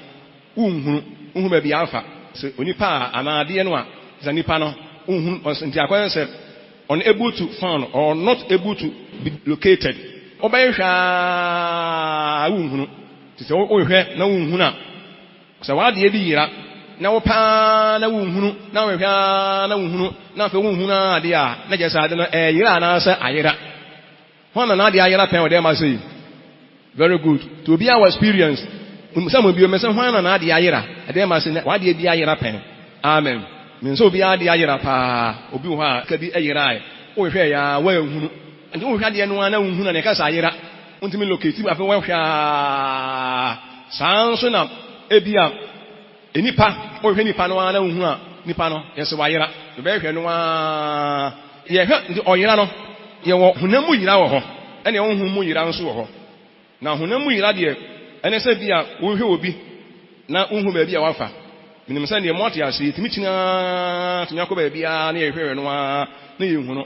unhunu baabi afa sɛ onipa a ana adeɛ no a sɛ nipa no unhunu nti akɔyɛ sɛ unable to found or not able to be located ɔbɛyɛ hwɛ unhunu sɛ wohwɛ na unhunu a sɛ wadeɛ bi yera na wo paa na unhunu na wohwɛ na unhunu na afɛ unhunu adeɛ a na kyerɛ sɛ ade no yera anaasɛ ayera hɔn na ade ayera pɛn ɔdɛ ma sɛ very good to be our experience some of you may say hɔn na ade ayera ade ma sɛ wade bi ayera pɛn amen min so bi ade ayera paa obi hɔ a ka bi ayera ai wo hwɛ ya wa ehunu nti wo hwɛ ade no na unhunu na ka sɛ ayera untimi locate afɛ wo hwɛ sanso na ebia enipa wo hwɛ nipa no na unhunu a nipa no yɛsɛ wa ayera do bɛ hwɛ no a yɛ hwɛ nti ɔyera no yɛwɔ honam mu yira wɔ hɔ ɛne honhom mu yira nso wɔ hɔ na honam mu yira deɛ ɛne sɛ bi a wohwɛ obi na honhom baabi a wafa minim sɛ deɛ mɔte ase yɛtumi kyina tumi akɔ baabi a na yɛhwɛ no a na yɛhu no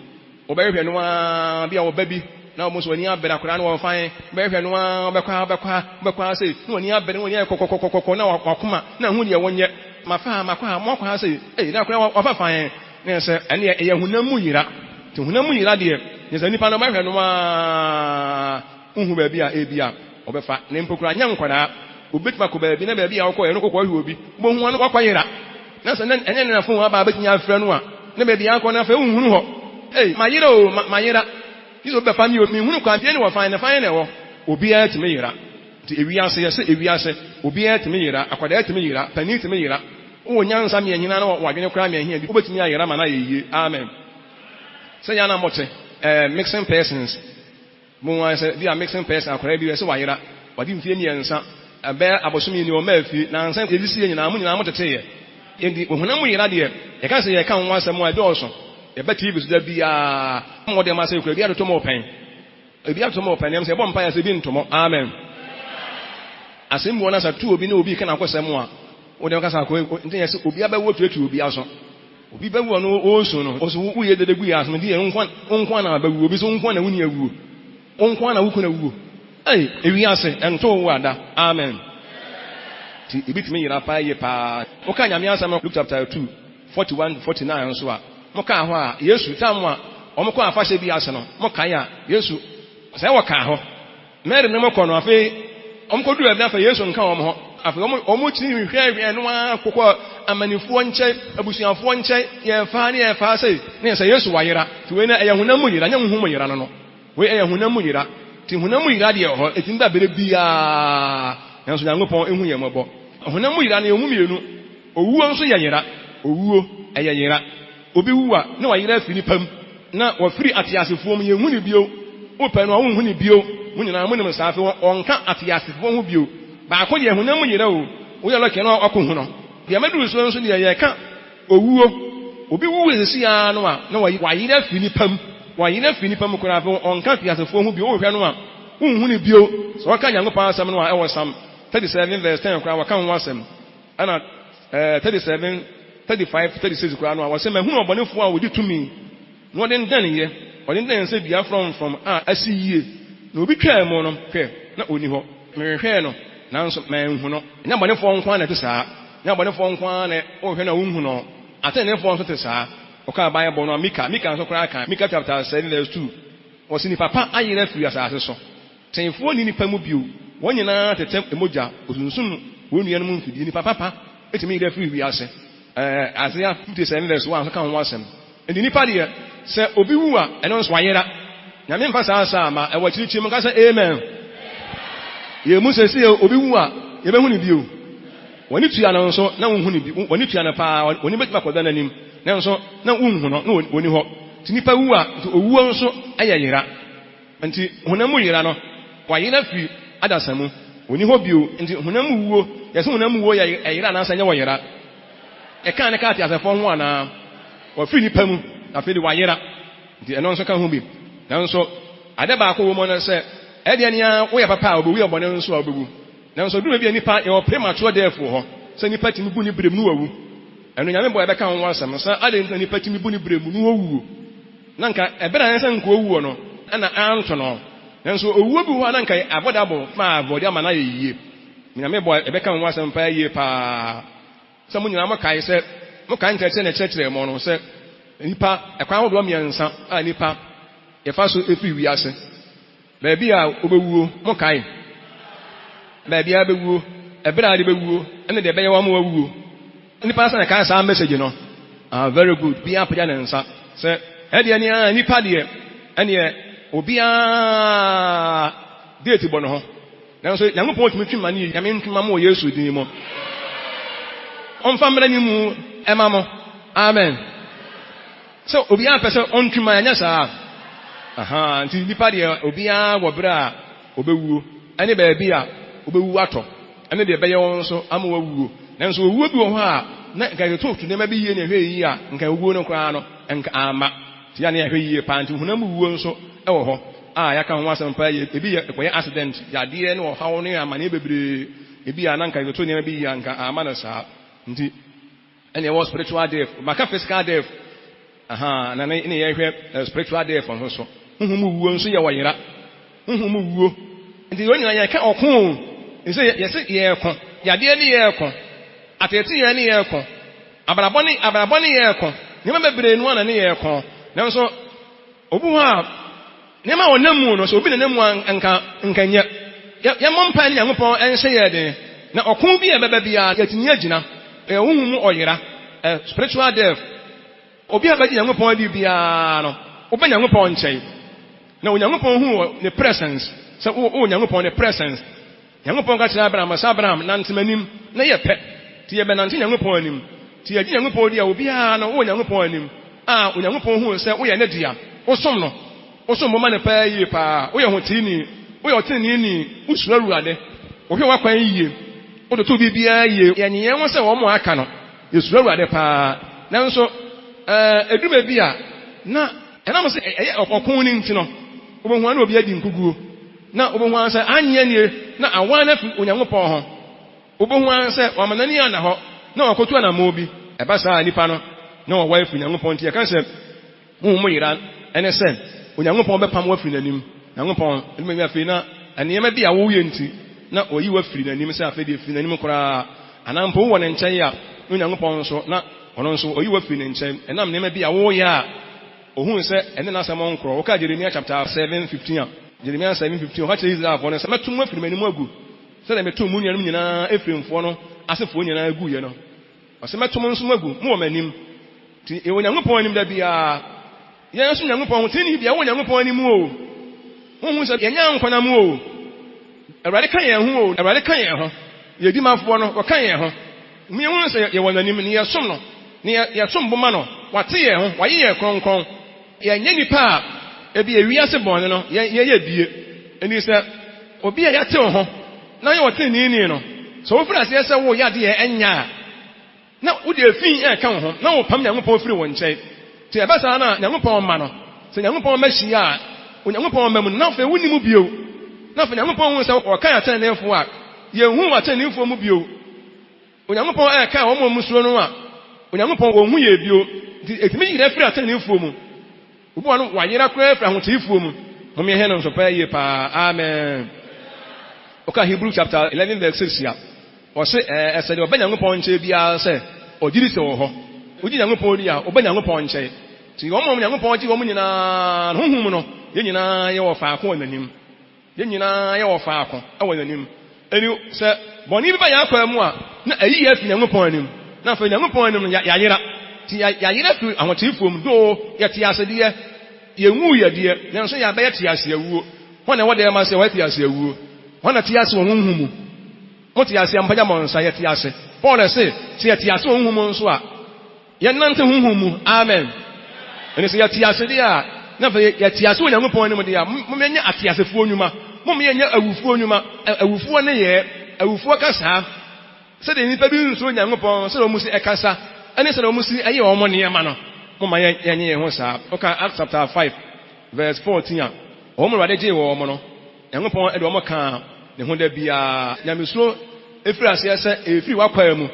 wɔbɛhwɛ no a bi a wɔba bi na wɔn nso wɔn ani abɛn akora na wɔn fan wɔbɛhwɛ no a wɔbɛkɔ sɛ na wɔn ani abɛn wɔn ani kɔkɔkɔkɔ na wakoma na ho deɛ wɔnyɛ mafa makɔ mɔkɔ sɛ na akora wafa fan na sɛ ɛne ɛyɛ honam mu yira te honam mu yira deɛ yɛsɛ nipa no bɛhwɛ no a uhu baabi a ebi a ɔbɛfa ne mpokura nya nkwadaa obetuma kɔ baabi na baabi a ɔkɔ yɛ no kɔkɔ hwɛ obi bo hu ano kɔkɔ yera na sɛ ɛnyɛ ne nafo aba abɛtinya afrɛ no a na baabi akɔ na fa unhunu hɔ ma yera o ma yera yiso bɛfa mi o mi hunu kwa pie ne wɔ fan ne fan ne wɔ obiara tumi yera nti ewiase yɛsɛ ewiase obiara tumi yera akwadaa tumi yera pani tumi yera wo nyansa mi anyina na wadwene kora mi ahia bi obetumi ayera ma na yeye amen sɛ yana mote mixing persons mo wa sɛ bi a mixing person akora bi sɛ wayera wadi mfie ni ensa ɛbɛ abosomi ni o ma afie na nsa edisi nyina mo nyina mo tete yɛ endi ohuna mo yera de yɛ ka sɛ yɛ ka ho asɛm a dɔɔso yɛ bɛ TV so da bi a mo de ma sɛ kura bi ato mo pɛn ebi ato mo pɛn yɛm sɛ bɔ mpa yɛ sɛ bi ntomo amen asɛm wɔ na sɛ tu obi na obi ka na akɔsɛm a wo de ka sɛ akɔ nti yɛ sɛ obi abɛwo tuatu obi aso obi bɛwu no osu no osu wo yɛ dede gu yɛ asɛm de yɛ nkwan na bɛwu obi so nkwan na wuni awuo nkwan na wuku na wuo ewi ase ɛnto wo ada amen ti ebitumi yira pa yɛ pa wo ka nyame asɛm Luke chapter 2 41-49 nso a mo ka ho a Yesu tam a ɔmo kɔ afahyɛ bi ase no mo ka ya Yesu sɛ wɔ ka ho Mary ne mo kɔ no afei ɔmo kɔ du ɛbna fa Yesu nka ɔmo ho afei ɔmo kyini hwehwɛ no akokɔ amanifoɔ nkyɛn abusuafoɔ nkyɛn yɛfa sɛ ne sɛ Yesu wayera ti we na ɛyɛ honam mu yera nya honhom yera no we ɛyɛ honam mu yera ti honam mu yera deɛ hɔ etim ba bere bia nanso Nyankopɔn ehu yɛ mɔbɔ honam mu yera ne emu mienu owuo nso yɛ yera owuo ɛyɛ yera obi wu a na wayera afi nipa mu na wafiri atiasefoɔ mu yɛhu ne bio wopɛ no a wonhu ne bio mu nyinaa mu nim saafe ɔnka atiasefoɔ ho bio baako deɛ honam mu yera o woyɛ lɔkɛ no akɔ hu no deɛ maduru so nso deɛ yɛka owuo obi wu esisi a no a na wayera afi nipa mu koraa fe ɔnka atiasefoɔ ho bio wohwɛ no a unhuni bio so waka Nyankopɔn asɛm no a ɛwɔ Psalm 37 verse 10 kra waka ho asɛm ana 37 35 36 kra no a wɔsɛ mahunu ɔbɔnefo a wodi tumi no ɔde ndaneyɛ ɔde ndan sɛ bia from a asi yie na obi twaa mu no hwɛ na oni hɔ mehwɛ no nanso manhu no nya bɔnefo nko na te saa nya bɔnefo nko na ohwɛ na wonhu no atenefo nso te saa ɔka Bible no Mika nso kra ka Mika chapter 7 verse 2 wɔsi ni papa ayera firi asase so tenfo ni nipa mu bio wɔn nyinaa tetem emogya osunsun wɔn nua no mu mfidie ni papa etimi yera firi wiase Isaiah 57 verse 1 so ka ho asɛm enti nipa de sɛ obi wu a ɛno nso ayera nyame mfa saa ma ɛwɔ kyirikyiri mu ka sɛ amen ye mu sɛ sɛ obi wu a ye bɛhu ni bio wɔni tua no nso na wonhu ni bio wɔni tua no pa wɔni betima kɔda nanim na nso na wonhu no na wɔni hɔ ti nipa wu a owuo nso ayɛ yera nti honam yera no wayera fi adasamu wɔni hɔ bio nti honam wuo yɛsɛ honam wuo yɛ yera na ansa nyɛ wɔ yera ɛka ne ka te asɛfo ho ana wɔfiri nipa mu afei de wayera nti ɛno nso ka ho bi nanso ade baako wɔ mo no sɛ ɛdeɛ nia woyɛ papa a obewu ɔbɔne nso a obewu nanso dum bi nipa yɛ premature death wɔ hɔ sɛ nipa timi bu ni brem no wawu ɛno nyame bɔ ɛbɛka ho asɛm sɛ ade nipa timi bu ni brem no wawu na nka ɛbɛra sɛ nka owu no ana anto no nanso owu bi hɔ na nka abɔdabo ma abɔde ama na yɛ yie nyame bɔ ɛbɛka ho asɛm pa yie pa sɛ mo nyina mo kae sɛ mo kan kyerɛ ne kyerɛ mo no sɛ nipa ɛkwan ho do mmiɛnsa a nipa yɛfa so efi wiase baabi a obewuo mo kae baabi a bewuo ɛbɛra a de bewuo ɛne de ɛbɛyɛ wa mo awuo nipa sɛ na kan saa message no very good bia apagya ne nsa sɛ ɛdeɛ ne nipa deɛ ɛne obia date bɔ no ho nanso Nyankopɔn tumi twima ne nyame ntuma mo Yesu din mu ɔmfa mmara ni mu ɛma mo amen so obia pɛ sɛ ɔntwima anya saa nti nipa deɛ obia wɔ bere a obewuo ɛne baabi a obewu atɔ ɛne deɛ ɛbɛyɛ wɔn nso ama wawuo nanso owuo bi wɔ hɔ a na nka to nema bi yie ne hwɛ yi a nka owuo no koraa no nka ama tia ne hwɛ yie pa nti honam wuo nso ɛwɔ hɔ a yaka ho asɛm pa yie ebi yɛ ɛkɔyɛ accident yadeɛ ne ɔhaw ne amane bebree ebi a na nka to nema bi yie nka ama na saa nti ɛne ɛwɔ spiritual death maka physical death na ne yɛ hwɛ spiritual death nso so honhom wuo nso yɛ wɔ yera honhom wuo nti yɛn nyinaa yɛka ɔko nse yɛse yɛko yadeɛ ne yɛko atete yɛn ne yɛko abrabɔ ne yɛko nema bebree no ana ne yɛko nanso obu ha nema onamu no so obi na namu anka nyɛ yɛmɔ mpa ne Nyankopɔn ɛnhyɛ yɛ de na ɔko bi ɛbɛba bia yɛtini agyina honhom ɔyera spiritual death obi abɛgye Nyankopɔn di bia no oba Nyankopɔn nkyɛn na Onyankopɔn hu ne presence sɛ o Nyankopɔn ne presence Nyankopɔn ka kyerɛ Abraham nante manim na yɛ pɛ ti yɛ bɛnante Nyankopɔn anim ti yɛ gye Nyankopɔn di a obi a no o Nyankopɔn anim a Onyankopɔn hu sɛ o yɛ ne dia o som no o som ma ne pa yie pa o yɛ hotini o yɛ hotini ni usura ruade o hwɛ wakwan yie o do to bibia yie yɛ nyɛ ho sɛ wɔn mo aka no yɛ sura ruade pa nanso eduma bi a na ɛnam sɛ ɛyɛ ɔkɔkon ne nti no obohu ana obi adi nkuguo na obohu an sɛ anyɛ nie na awan na fi Onyankopɔn ho obohu an sɛ ɔmanani ana hɔ na ɔkoto ana mo bi ɛba saa nipa no na ɔwɔ afi Onyankopɔn nti ɛka sɛ mo yira ɛne sɛ Onyankopɔn bɛpam wa firi n'anim Nyankopɔn ɛdum bi afei na nneɛma bi a wɔyɛ nti na oyi wa firi n'anim sɛ afei de firi n'anim koraa anampo wɔ ne nkyɛn a Onyankopɔn nso na ɔno nso oyi wa firi ne nkyɛn ɛnam nneɛma bi a wɔyɛ a ohun sɛ ɛne n'asɛm ɔnkorɔ wɔka Jeremia chapter 7:15 a Jeremia 7:15 ɔka kyerɛ Israelfoɔ no sɛ mɛtum afiri m'anim agu sɛdeɛ metum mu nuanom nyinaa Efraimfoɔ no asefoɔ nyinaa agu yɛ no ɔsɛ mɛtum nso agu mo wɔ m'anim nti ɛwɔ Nyankopɔn anim da biara yɛn nso Nyankopɔn ho tini bia wɔ Nyankopɔn anim o honhom sɛ yɛnya nkwana mu o Awurade ka yɛn ho o Awurade ka yɛn ho yɛdi mafoɔ no wɔka yɛn ho mmea hu sɛ yɛwɔ n'anim ne yɛsom no ne yɛsom boma no wate yɛn ho wayɛ yɛn kronkron yɛnyɛ nipa a ebi ewiase bɔne no yɛyɛ bie ɛni sɛ obi a yɛtew ho na yɛ wɔte ni no so wofiri ase sɛ wo yɛade ɛnya na wode afin ɛka wo ho na wo pam Nyankopɔn firi wo nkyɛn te ɛbɛsa na Nyankopɔn ma no sɛ Nyankopɔn mahyia a Onyankopɔn ma mu na afei woni mu bio na fa Nyankopɔn hu sɛ ɔka atenefo a yehu atenefo mu bio Onyankopɔn ka wɔn mu suro no a Onyankopɔn wɔn hu ye bio etimi yira firi atenefo mu obi wano wayera kora firi ahoteefo mu mo me he no so pa ye pa amen oka Hebrew chapter 11 verse 6 ya o se ɛsɛ de Onyankopɔn nche bia sɛ ɔgyiri sɛ wɔ hɔ ogi Nyankopɔn ri a Onyankopɔn nche ti wɔn mo Nyankopɔn gyi wɔn nyinaa honhum no ye nyinaa ye wɔ faako wɔ nanim ye nyinaa ye wɔ faako wɔ nanim eni sɛ bɔne bi ba ya akwa mu a na ayi ya fi Nyankopɔn anim na fa Nyankopɔn anim ya yera ti ya yera fi ahoteefo mu do ya ti asede ye yenwu ye de na nso ya ba ya ti ase awuo hɔ na wɔde ma sɛ wɔ ti ase awuo hɔ na ti ase wɔ honhum mu mo ti ase ampanya mo nsa ya ti ase Paul sɛ ti ya ti ase wɔ honhum nso a ye nante honhum mu amen eni sɛ ya ti ase de a na fa ya ti ase wɔ Nyankopɔn anim de a mo me nya ati asefuo nnwuma mo me nya awufuo nnwuma awufuo ne ye awufuo kasa sɛ de nipa bi nso Nyankopɔn sɛ ɔmo si ɛkasa ɛne sɛ ɔmo si ɛyɛ ɔmo nneɛma no mo ma yɛnyɛ ho saa oka Acts chapter 5 verse 14 a ɔmo rade gye wɔ ɔmo no Nyankopɔn ɛde ɔmo ka ne ho da bia nyamesuro efiri ase sɛ efiri wakwa mu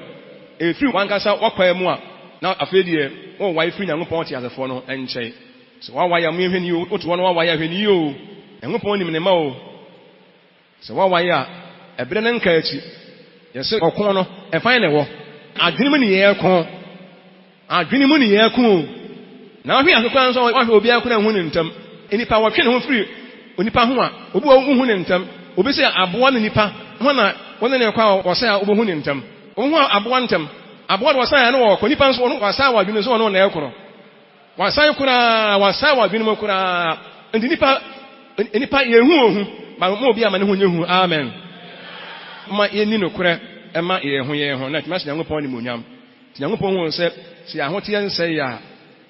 efiri wankasa wakwa mu a na afei deɛ wɔn wa efiri Nyankopɔn te asefo no ɛnkyɛn sɛ wawa ya mo ehwɛ ni o otu wɔn wawa ya hwɛ ni o Nyankopɔn nim ne ma o sɛ wawa ya ɛbrɛ ne nka akyi yɛsɛ ɔkon no ɛfan ne wɔ adwene mu ne yɛ ko adwene mu ne yɛ ko na ɔhwe akokwa nso ɔhwe obi akona hu ne ntam enipa wɔtwe ne ho firi onipa ho a obi wɔ hu ne ntam obi sɛ aboa ne nipa ho na wɔne ne kwa wɔsɛ a obi hu ne ntam wɔn ho aboa ntam aboa de wɔsɛ a no wɔ nipa nso wɔn wɔsɛ wɔ adwene nso wɔn na ɛkoro wɔsɛ kura wɔsɛ wɔ adwene mu kura nti nipa yɛ hu ohu ba mo obi ama ne ho nyɛ hu amen ma yɛni no korɛ ɛma yɛ ho na tuma sɛ Nyankopɔn ne monyam Nyankopɔn hu sɛ si ahote yɛ nsɛe ya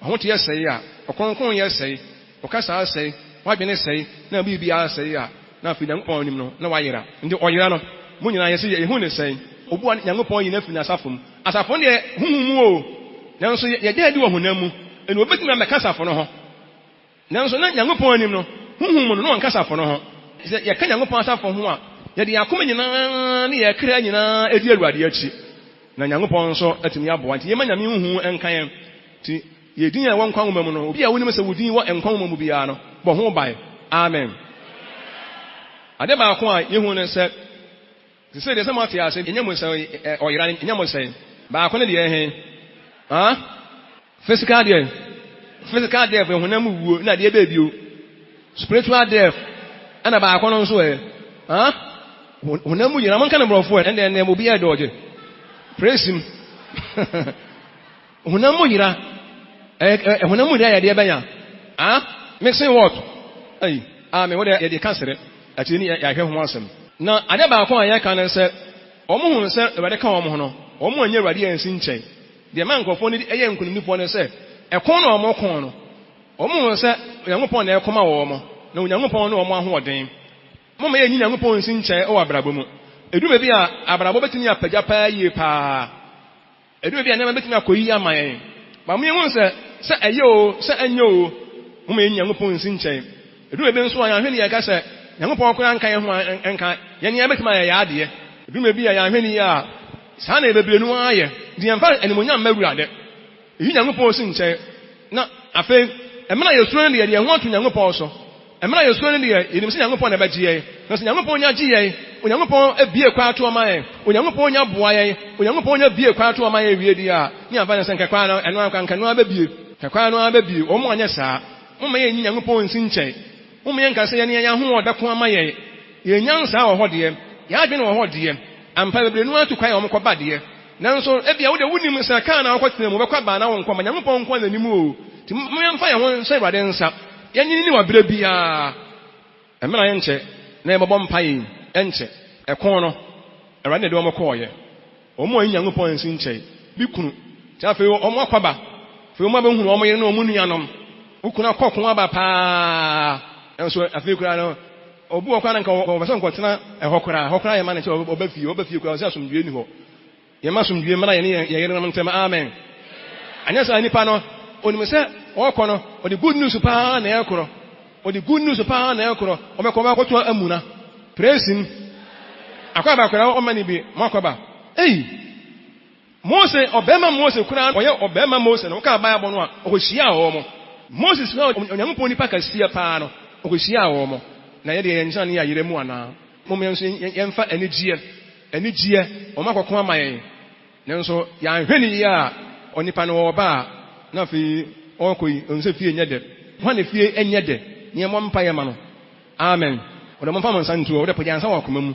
ahote yɛ sɛe ya ɔkronkron yɛ sɛe ɔkasa sɛe wadwene sɛe na biribi asɛe ya na afi Nyankopɔn nim no na wayera ndi ɔyera no mo nyinaa yɛsɛ yɛhu ne sɛe obu Nyankopɔn yi na fi na asafo mu asafo ne huhu mu o nanso yɛde adi wɔ honam mu ɛna obetumi amɛka asafo no ho nanso na Nyankopɔn nim no huhu mu no na ɔnkasa asafo no ho yɛka Nyankopɔn asafo ho a yɛde akoma nyinaa ne yɛkra nyinaa edi Awurade akyi na Nyankopɔn nso atumi aboa nti yɛma nyame huhu ɛnka yɛn nti yɛdin a wɔn kwan mu no obi a wonim sɛ wodin wɔ nkwan mu biara no bɔ ho bae amen ade baako a yehu ne sɛ sɛ de sɛ mo ate ase ɛnyɛ mo sɛ ɔyera ɛnyɛ mo sɛ baako ne deɛ ɛhe physical death honam wuo na deɛ bɛbio spiritual death ɛna baako no nso honam mu yera man kan brɔfo ɛnde mo bi yɛ dɔgye praise him honam mu yera honam mu yera yɛ deɛ bɛnya mixing what ai amen wo de yɛ cancer ati ni yɛ hwɛ ho asɛm na ade baako a yɛ ka ne sɛ ɔmo hu sɛ Awurade ka ɔmo ho no ɔmo anya Awurade yɛ nsi nkyɛn deɛ man nkɔfo ne ɛyɛ nkunimdifo ne sɛ ɛkon na ɔmo kon no ɔmo hu sɛ Nyankopɔn na ɛkoma wɔ ɔmo na Nyankopɔn ne ɔmo ahoɔden mo ma yɛ nyi Nyankopɔn nsi nkyɛn ɛwɔ abrabɔ mu eduma bi a abrabɔ betumi apagya paa yie paa eduma bi a nneɛma betumi akɔyi ama yɛn ba mo yɛhu sɛ ɛyɛ o sɛ ɛnyɛ o mo ma yɛ nyi Nyankopɔn nsi nkyɛn eduma bi nso a yɛahwɛ ne yɛ ka sɛ Nyankopɔn kora nka yɛn ho nka yɛn yɛ betumi ayɛ yadeɛ eduma bi a yɛahwɛ ne yɛ a saa na bebree no ayɛ deɛ mfa animonyam ma Awurade eyi Nyankopɔn si nkyɛn na afei ɛmena yɛ suro ne deɛ ho ato Nyankopɔn so ɛmena yɛ suro ne deɛ yɛnim sɛ Nyankopɔn na bɛgye yɛn na sɛ Nyankopɔn nya gye yɛn Onyankopɔn abie kwa ato ama yɛn Onyankopɔn nya boa yɛn Onyankopɔn nya bie kwa ato ama yɛn wie di a ne amfa ne sɛ nkakwa no ɛno anka no abɛbie kakwa no abɛbie ɔmo anyɛ saa mo ma yɛ nyi Nyankopɔn nsi nkyɛn mo ma yɛ nka sɛ yɛn yɛn ho ɔdako ama yɛn yɛn nyansa wɔ hɔ deɛ yɛadwene wɔ hɔ deɛ ampa bebree no ato kwa yɛ ɔmo kɔba deɛ nanso ebia wo de wonim sɛ ka na akɔtena mu bɛkɔ ba na wo nkɔ ma Nyankopɔn nkɔ n'anim o ti mo yɛmfa yɛn ho sɛ Awurade nsa yɛnyini ni wɔ bere bia ɛmena yɛn nkyɛ na yɛbɛbɔ mpa yi ɛnkyɛ ɛkon no Awurade de ɔmo kɔɔ yɛ ɔmo ayi Nyankopɔn nsi nkyɛn bi kunu ti afei ɔmo akɔba afei ɔmo abɛhunu ɔmo yere na ɔmo nuanom ukuna kɔkon aba paa ɛnso afei kura no obu wɔ kwa na nka wɔbɛsɛ nkɔtena ɛhɔ kora yɛ ma ne kyɛ ɔbɛfie kura ɔsɛ asomdwie ni hɔ yɛma asomdwie mmara yɛne yɛyere no ntɛm amen anyɛ saa nipa no onim sɛ ɔkɔ no ɔde good news paa na ɛkorɔ ɔbɛkɔ bɛkɔto amuna praising akwaba kwara o mani bi makwaba Mose obema Mose kura oye obema Mose no ka Bible no a okohia wo mo Moses no onyankopon nipa kasia pa no okohia wo mo na ye de yenja ne yire mu ana mo me nso yemfa anigie o makokon amaye nenso ya hwani ya onipa no oba na fi onkoi onse fie nyede hwane fie enyede ne mo mpa ye ma no amen o mo mfa mo nsantu o de pogya nsa wa koma mu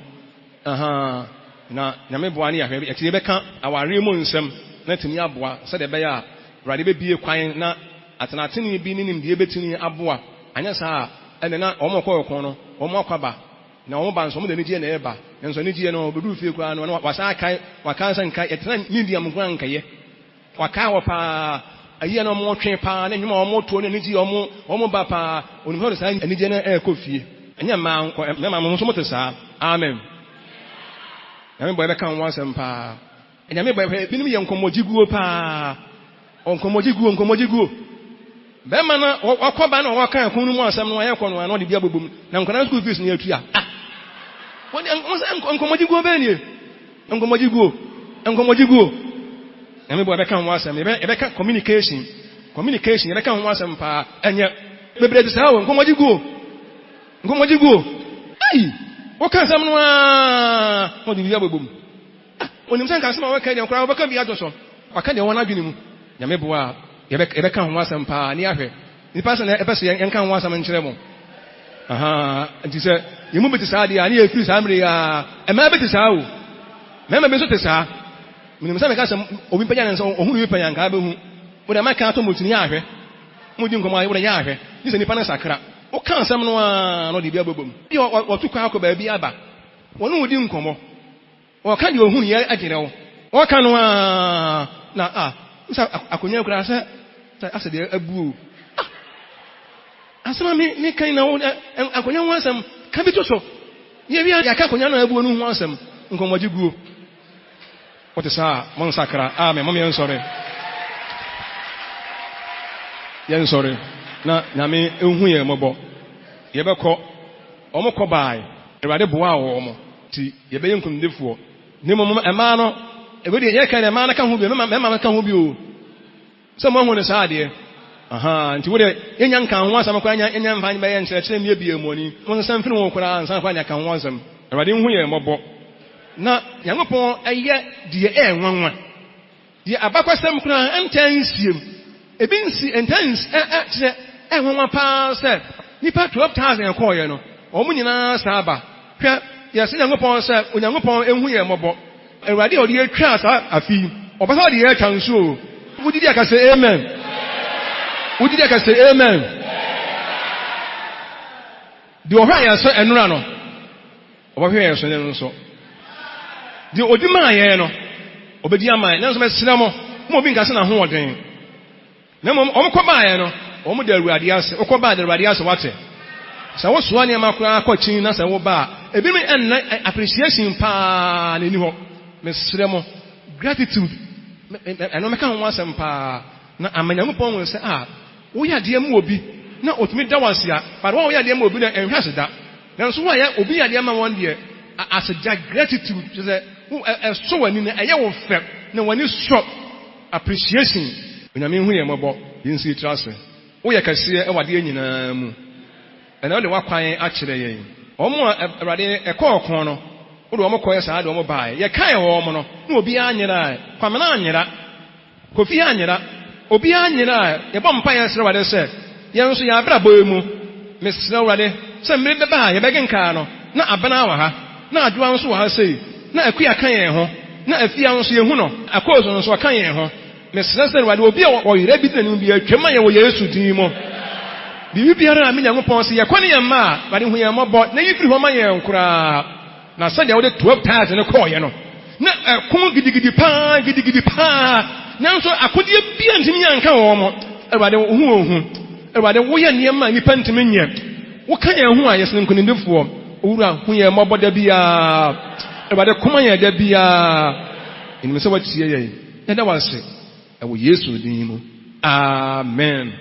na nyame boa ne yahwe eti beka aware mu nsem na tini aboa se de be ya rade be bie kwan na atenatene bi ninim de betini aboa anya saa ene na omo koyokon no omo akwaba na omo ba nso mo de ni die na eba nso ni die no obedu fie kwa no wasa kai wakansa nkai etena medium kwa nkaye waka wo pa ayi na omo twen pa na nyuma omo to ni die omo ba pa onimho de saa ani die na ekofie anya ma mo nso mo te saa amen. Nyame boy be kan wansem pa. Nyame boy binim ye nkomogiguo pa. Onkomogiguo. Be ma na wakoba na wakan kunu mu asem no aye kono na de bia bobom. Na nkwana school fees na atua. Woni onkomogiguo be ni. Onkomogiguo. Nyame boy be kan wansem. E be kan communication. E be kan wansem pa. Enye bebre de sa wo onkomogiguo. Ai Oka sam no a o di bia bobom onim san ka sam wa ka de nkora wo ka bia joso waka de wona adwene mu nyame boa ye be ka ho asam pa ni ahwe ni pasa na e pesa yen kan ho asam nkire mo nti se yemu beti sa de ani e free sa mre ya e ma beti sa wo me be so te sa minim sa me ka sam obi panya nso ohunu wi panya nka be hu wo de ma ka to motuni ahwe mo di nkomo ayi wo de ya ahwe ni se ni pa na sakra o kan sam no a no de bia bobom bi o tu kwa akọ bia aba wonu odi nkomo o kan de ohun ye agire wo o kan no a na usa akonya kura se ase de abu asema mi kan na wo akonya ho asem ka bi to so ye bia ya ka akonya no abu no ho asem nkomo giguo o te sa mon sakra amen mom yen sorry na nyame ehu ye mobo ye beko omukọ bai ewade boa wo mo ti ye be yenkumdefo ne mo ema no ebedi ye kan ema na ka ho bi mema ka ho bi o so mo hu ne sa ade nti wo de yenya nka ho asam kwa enya mfa be ye nkyerɛkyerɛ mi ebie moni mo nsan firi wo kora nsan kwa nya ka ho asam ewade hu ye mobo na Nyankopɔn eye de enwanwa de abakwasam kora antansiem ebi nsi entans kyerɛ enwanwa pa se nipa 12,000 ekoye no omu nyina saaba hwɛ yɛse Nyankopɔn sɛ Onyankopɔn ehu yɛ mɔbɔ Awurade ɔde atwa sa afi ɔbɛsa ɔde yɛ atwa nso wudidi aka sɛ amen de ɔhwɛ yɛ sɛ enura no ɔbɛhwɛ yɛ sɛ ne nso de odi ma yɛ no obedi ama ne nso mɛsrɛ mo obi nka sɛ na ho ɔden na mo ɔmkɔ ba yɛ no omu de Awurade ase okoba de Awurade ase wate sa wo soa ne makora akɔkyin na sa wo ba ebi me appreciation pa na ni ho mesrɛ mo gratitude eno meka ho asɛm pa na Nyankopɔn wo se wo ya de mu obi na otumi da wasia but wo ya de mu obi na enhwa se da na so wo ya obi ya de ma won de as a gratitude se so wani na ɛyɛ wo fɛ na wani so appreciation onyame hu yɛ mɔbɔ yinsi trase wo yɛ kase ɛwade nyinaa mu ɛna ɔde wakwan akyerɛ yɛn ɔmo Awurade ɛkɔɔkɔn no wo de ɔmo kɔɛ saa de ɔmo bae yɛ kae wɔ ɔmo no na obi anyera kwamena anyera kofi anyera obi anyera yɛbɔ mpa yɛn srɛ Awurade sɛ yɛn nso yɛ abrabɔ mu mesrɛ Awurade sɛ mmere bɛba yɛbɛgenkaa no na abena wɔ ha na adwoa nso wɔ ha sei na akua ka yɛn ho na afia nso yɛhu no akɔɔso nso aka yɛn ho mesrɛ sɛ Awurade obi a ɔyerɛ bi dinanim bi atwam ayɛ wɔ Yesu din mu bibi biara a me Nyankopɔn sɛ yɛkɔ ne yɛn ma Awurade hu yɛn mmɔbɔ na yifiri hɔ ma yɛn koraa na sɛdeɛ wode 12,000 no kɔɔyɛ no na ɛko gidigidi paa nanso akodeɛ bia ntimi yɛnka wɔ mo Awurade hu Awurade woyɛ nneɛma a nnipa ntimi nyɛ woka yɛn ho a yɛsene nkonimdifoɔ owura hu yɛn mmɔbɔ da biara Awurade koma yɛn da biara ɛnim sɛ watie yɛn yɛda wase ɛwɔ Yesu din mu amen.